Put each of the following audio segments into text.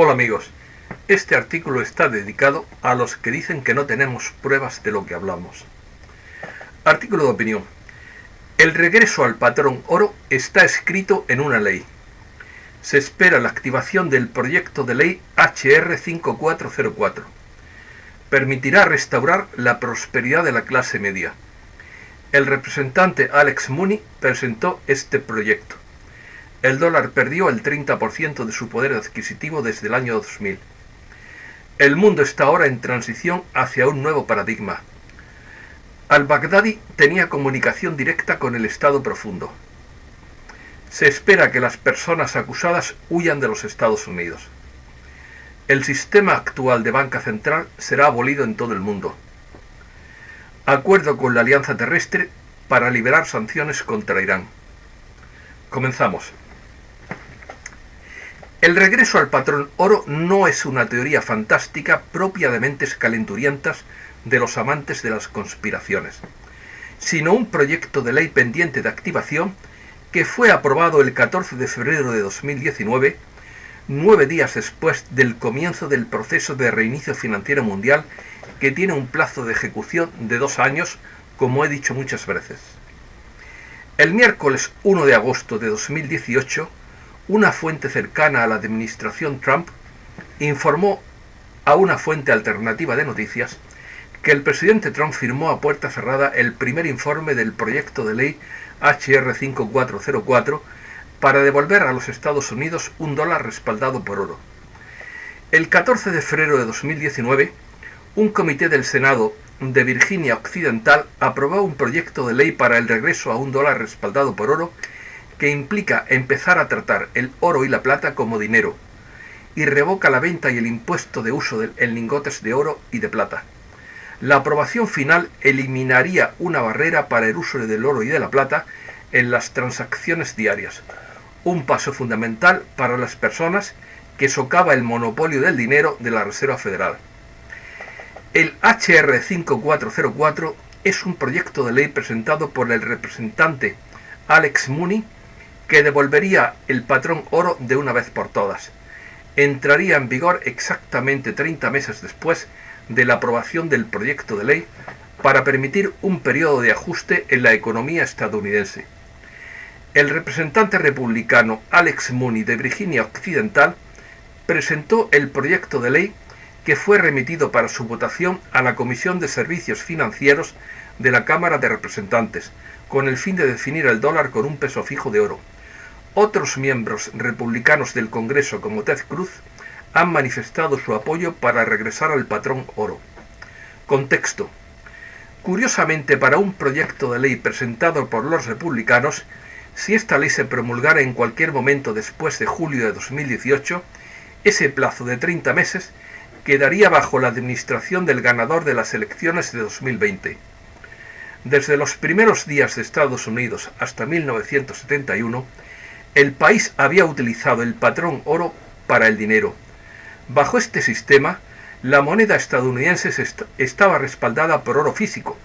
Hola amigos, este artículo está dedicado a los que dicen que no tenemos pruebas de lo que hablamos. Artículo de opinión. El regreso al patrón oro está escrito en una ley. Se espera la activación del proyecto de ley HR 5404. Permitirá restaurar la prosperidad de la clase media. El representante Alex Mooney presentó este proyecto. El dólar perdió el 30% de su poder adquisitivo desde el año 2000. El mundo está ahora en transición hacia un nuevo paradigma. Al-Baghdadi tenía comunicación directa con el Estado profundo. Se espera que las personas acusadas huyan de los Estados Unidos. El sistema actual de banca central será abolido en todo el mundo. Acuerdo con la Alianza Terrestre para liberar sanciones contra Irán. Comenzamos. El regreso al patrón oro no es una teoría fantástica propia de mentes calenturientas de los amantes de las conspiraciones, sino un proyecto de ley pendiente de activación que fue aprobado el 14 de febrero de 2019, 9 días después del comienzo del proceso de reinicio financiero mundial, que tiene un plazo de ejecución de 2 años, como he dicho muchas veces. El miércoles 1 de agosto de 2018, una fuente cercana a la administración Trump informó a una fuente alternativa de noticias que el presidente Trump firmó a puerta cerrada el primer informe del proyecto de ley HR 5404 para devolver a los Estados Unidos un dólar respaldado por oro. El 14 de febrero de 2019, un comité del Senado de Virginia Occidental aprobó un proyecto de ley para el regreso a un dólar respaldado por oro que implica empezar a tratar el oro y la plata como dinero, y revoca la venta y el impuesto de uso en lingotes de oro y de plata. La aprobación final eliminaría una barrera para el uso del oro y de la plata en las transacciones diarias, un paso fundamental para las personas que socava el monopolio del dinero de la Reserva Federal. El HR 5404 es un proyecto de ley presentado por el representante Alex Mooney que devolvería el patrón oro de una vez por todas. Entraría en vigor exactamente 30 meses después de la aprobación del proyecto de ley para permitir un periodo de ajuste en la economía estadounidense. El representante republicano Alex Mooney de Virginia Occidental presentó el proyecto de ley que fue remitido para su votación a la Comisión de Servicios Financieros de la Cámara de Representantes, con el fin de definir el dólar con un peso fijo de oro. Otros miembros republicanos del Congreso, como Ted Cruz, han manifestado su apoyo para regresar al patrón oro. Contexto. Curiosamente, para un proyecto de ley presentado por los republicanos, si esta ley se promulgara en cualquier momento después de julio de 2018, ese plazo de 30 meses quedaría bajo la administración del ganador de las elecciones de 2020. Desde los primeros días de Estados Unidos hasta 1971, el país había utilizado el patrón oro para el dinero. Bajo este sistema, la moneda estadounidense estaba respaldada por oro físico,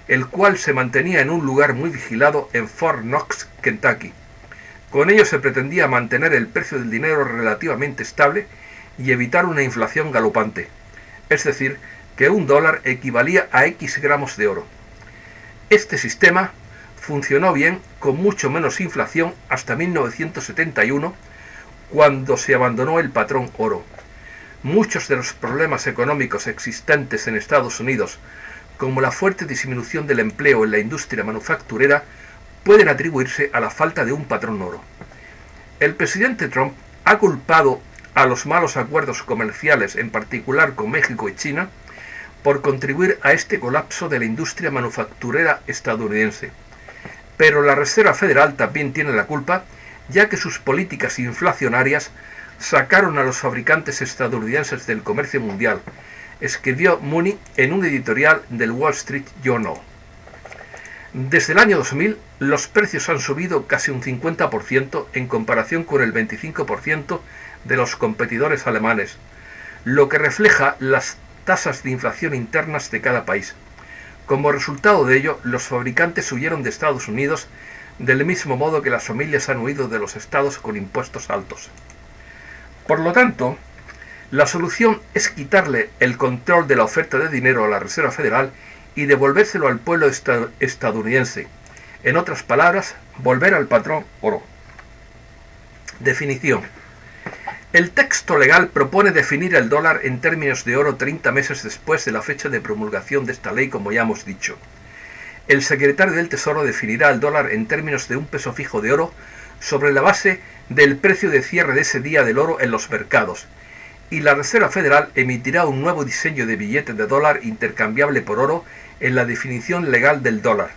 el cual se mantenía en un lugar muy vigilado en Fort Knox, Kentucky. Con ello se pretendía mantener el precio del dinero relativamente estable y evitar una inflación galopante, es decir, que un dólar equivalía a X gramos de oro. Este sistema funcionó bien, con mucho menos inflación, hasta 1971, cuando se abandonó el patrón oro. Muchos de los problemas económicos existentes en Estados Unidos, como la fuerte disminución del empleo en la industria manufacturera, pueden atribuirse a la falta de un patrón oro. El presidente Trump ha culpado a los malos acuerdos comerciales, en particular con México y China, por contribuir a este colapso de la industria manufacturera estadounidense. Pero la Reserva Federal también tiene la culpa, ya que sus políticas inflacionarias sacaron a los fabricantes estadounidenses del comercio mundial, escribió Mooney en un editorial del Wall Street Journal. Desde el año 2000, los precios han subido casi un 50% en comparación con el 25% de los competidores alemanes, lo que refleja las tasas de inflación internas de cada país. Como resultado de ello, los fabricantes huyeron de Estados Unidos del mismo modo que las familias han huido de los estados con impuestos altos. Por lo tanto, La solución es quitarle el control de la oferta de dinero a la Reserva Federal y devolvérselo al pueblo estadounidense. En otras palabras, volver al patrón oro. Definición. El texto legal propone definir el dólar en términos de oro 30 meses después de la fecha de promulgación de esta ley, como ya hemos dicho. El secretario del Tesoro definirá el dólar en términos de un peso fijo de oro sobre la base del precio de cierre de ese día del oro en los mercados, y la Reserva Federal emitirá un nuevo diseño de billete de dólar intercambiable por oro en la definición legal del dólar.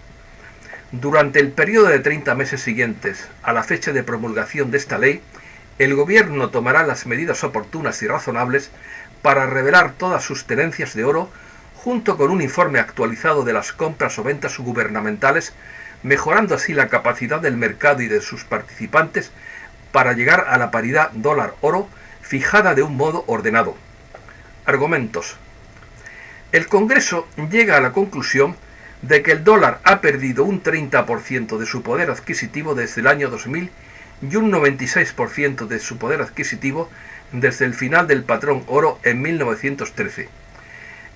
Durante el periodo de 30 meses siguientes a la fecha de promulgación de esta ley, el gobierno tomará las medidas oportunas y razonables para revelar todas sus tenencias de oro, junto con un informe actualizado de las compras o ventas gubernamentales, mejorando así la capacidad del mercado y de sus participantes para llegar a la paridad dólar-oro fijada de un modo ordenado. Argumentos. El Congreso llega a la conclusión de que el dólar ha perdido un 30% de su poder adquisitivo desde el año 2000 y un 96% de su poder adquisitivo desde el final del patrón oro en 1913.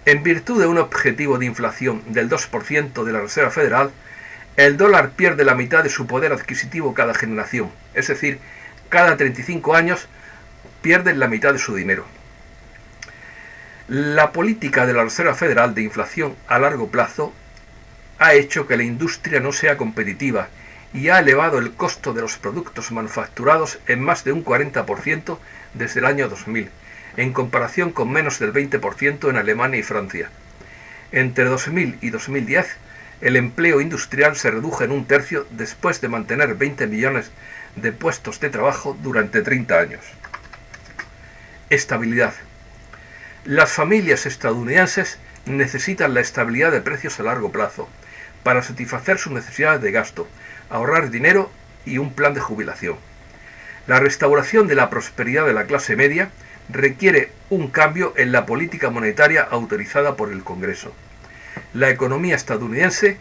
En virtud de un objetivo de inflación del 2% de la Reserva Federal, el dólar pierde la mitad de su poder adquisitivo cada generación, es decir, cada 35 años pierden la mitad de su dinero. La política de la Reserva Federal de inflación a largo plazo ha hecho que la industria no sea competitiva y ha elevado el costo de los productos manufacturados en más de un 40% desde el año 2000, en comparación con menos del 20% en Alemania y Francia. Entre 2000 y 2010, el empleo industrial se redujo en un tercio después de mantener 20 millones de puestos de trabajo durante 30 años. Estabilidad. Las familias estadounidenses necesitan la estabilidad de precios a largo plazo para satisfacer sus necesidades de gasto, ahorrar dinero y un plan de jubilación. La restauración de la prosperidad de la clase media requiere un cambio en la política monetaria autorizada por el Congreso. La economía estadounidense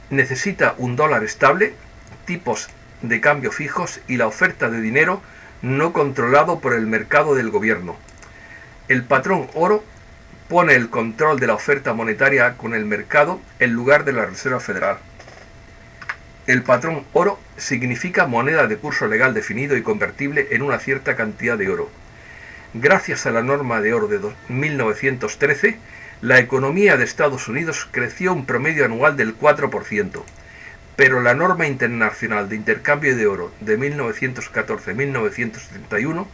necesita un dólar estable, tipos de cambio fijos y la oferta de dinero no controlado por el mercado del gobierno. El patrón oro pone el control de la oferta monetaria con el mercado en lugar de la Reserva Federal. El patrón oro significa moneda de curso legal definido y convertible en una cierta cantidad de oro. Gracias a la norma de oro de 1913, la economía de Estados Unidos creció un promedio anual del 4%, pero la norma internacional de intercambio de oro de 1914-1971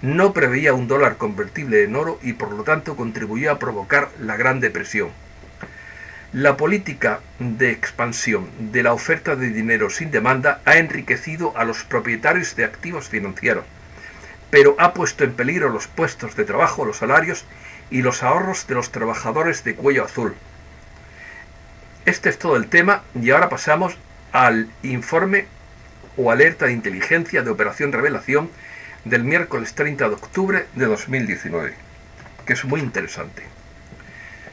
no preveía un dólar convertible en oro y por lo tanto contribuyó a provocar la Gran Depresión. La política de expansión de la oferta de dinero sin demanda ha enriquecido a los propietarios de activos financieros, pero ha puesto en peligro los puestos de trabajo, los salarios y los ahorros de los trabajadores de cuello azul. Este es todo el tema y ahora pasamos al informe o alerta de inteligencia de Operación Revelación del miércoles 30 de octubre de 2019, que es muy interesante.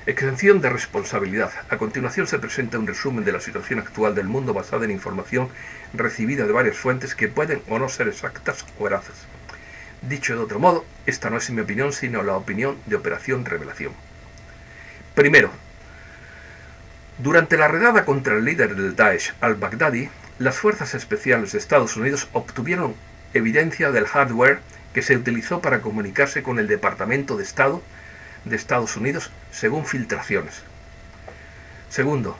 Exención de responsabilidad. A continuación se presenta un resumen de la situación actual del mundo basada en información recibida de varias fuentes que pueden o no ser exactas o veraces. Dicho de otro modo, esta no es mi opinión, sino la opinión de Operación Revelación. Primero, durante la redada contra el líder del Daesh, al-Baghdadi, las fuerzas especiales de Estados Unidos obtuvieron evidencia del hardware que se utilizó para comunicarse con el Departamento de Estado de Estados Unidos, según filtraciones. Segundo,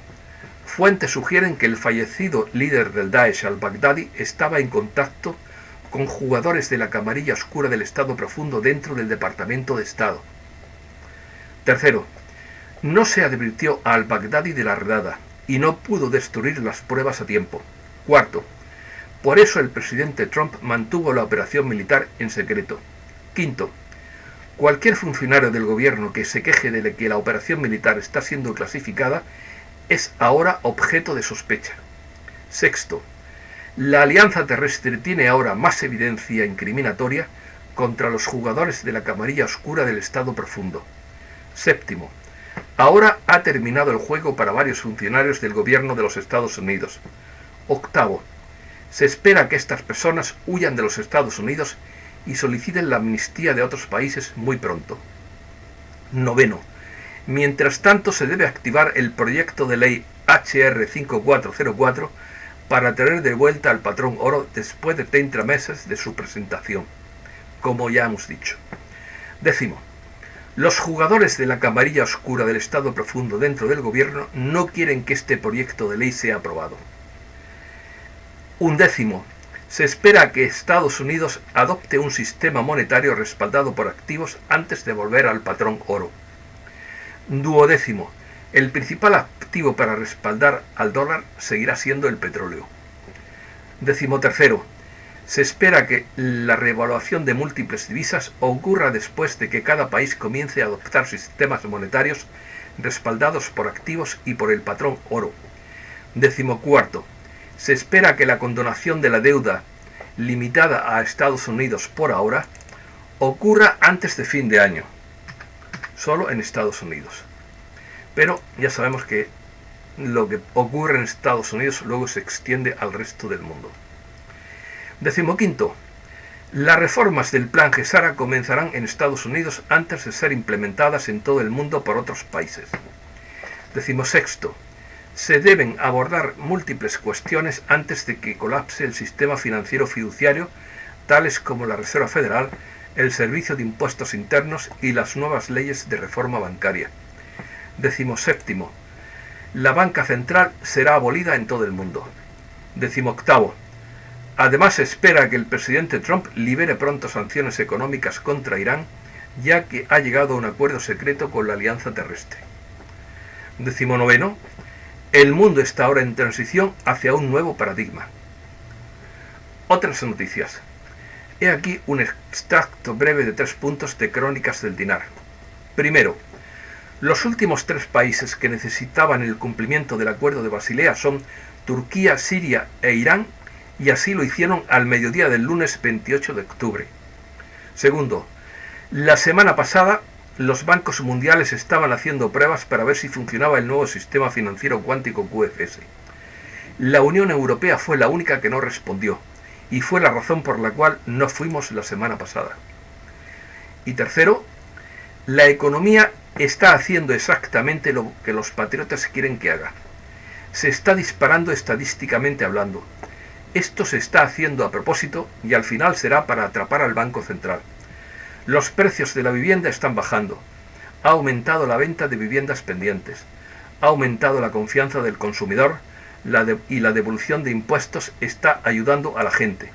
fuentes sugieren que el fallecido líder del Daesh, al-Baghdadi, estaba en contacto con jugadores de la camarilla oscura del Estado profundo dentro del Departamento de Estado. Tercero, no se advirtió a al-Baghdadi de la redada y no pudo destruir las pruebas a tiempo. Cuarto, por eso el presidente Trump mantuvo la operación militar en secreto. Quinto, cualquier funcionario del gobierno que se queje de que la operación militar está siendo clasificada es ahora objeto de sospecha. Sexto, la alianza terrestre tiene ahora más evidencia incriminatoria contra los jugadores de la camarilla oscura del Estado profundo. Séptimo, ahora ha terminado el juego para varios funcionarios del gobierno de los Estados Unidos. Octavo, se espera que estas personas huyan de los Estados Unidos y soliciten la amnistía de otros países muy pronto. Noveno. Mientras tanto, se debe activar el proyecto de ley HR 5404 para traer de vuelta al patrón oro después de 30 meses de su presentación, como ya hemos dicho. Décimo. Los jugadores de la camarilla oscura del Estado profundo dentro del gobierno no quieren que este proyecto de ley sea aprobado. Undécimo. Se espera que Estados Unidos adopte un sistema monetario respaldado por activos antes de volver al patrón oro. Duodécimo. El principal activo para respaldar al dólar seguirá siendo el petróleo. Decimotercero. Se espera que la revaluación de múltiples divisas ocurra después de que cada país comience a adoptar sistemas monetarios respaldados por activos y por el patrón oro. Decimocuarto. Se espera que la condonación de la deuda limitada a Estados Unidos por ahora ocurra antes de fin de año, solo en Estados Unidos. Pero ya sabemos que lo que ocurre en Estados Unidos luego se extiende al resto del mundo. Decimoquinto. Las reformas del Plan GESARA comenzarán en Estados Unidos antes de ser implementadas en todo el mundo por otros países. Decimosexto. Se deben abordar múltiples cuestiones antes de que colapse el sistema financiero fiduciario, tales como la Reserva Federal, el Servicio de Impuestos Internos y las nuevas leyes de reforma bancaria. Decimoséptimo. La banca central será abolida en todo el mundo. Decimoctavo. Además, se espera que el presidente Trump libere pronto sanciones económicas contra Irán, ya que ha llegado a un acuerdo secreto con la Alianza Terrestre. Decimonoveno. El mundo está ahora en transición hacia un nuevo paradigma. Otras noticias. He aquí un extracto breve de 3 puntos de Crónicas del Dinar. Primero, los últimos 3 países que necesitaban el cumplimiento del Acuerdo de Basilea son Turquía, Siria e Irán, y así lo hicieron al mediodía del lunes 28 de octubre. Segundo, la semana pasada los bancos mundiales estaban haciendo pruebas para ver si funcionaba el nuevo sistema financiero cuántico QFS. La Unión Europea fue la única que no respondió, y fue la razón por la cual no fuimos la semana pasada. Y tercero, la economía está haciendo exactamente lo que los patriotas quieren que haga. Se está disparando estadísticamente hablando. Esto se está haciendo a propósito y al final será para atrapar al Banco Central. Los precios de la vivienda están bajando. Ha aumentado la venta de viviendas pendientes. Ha aumentado la confianza del consumidor y la devolución de impuestos está ayudando a la gente.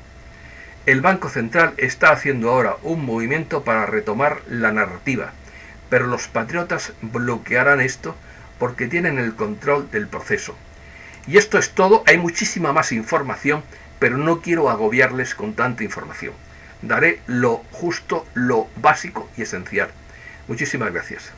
El Banco Central está haciendo ahora un movimiento para retomar la narrativa, pero los patriotas bloquearán esto porque tienen el control del proceso. Y esto es todo. Hay muchísima más información, pero no quiero agobiarles con tanta información. Daré lo justo, lo básico y esencial. Muchísimas gracias.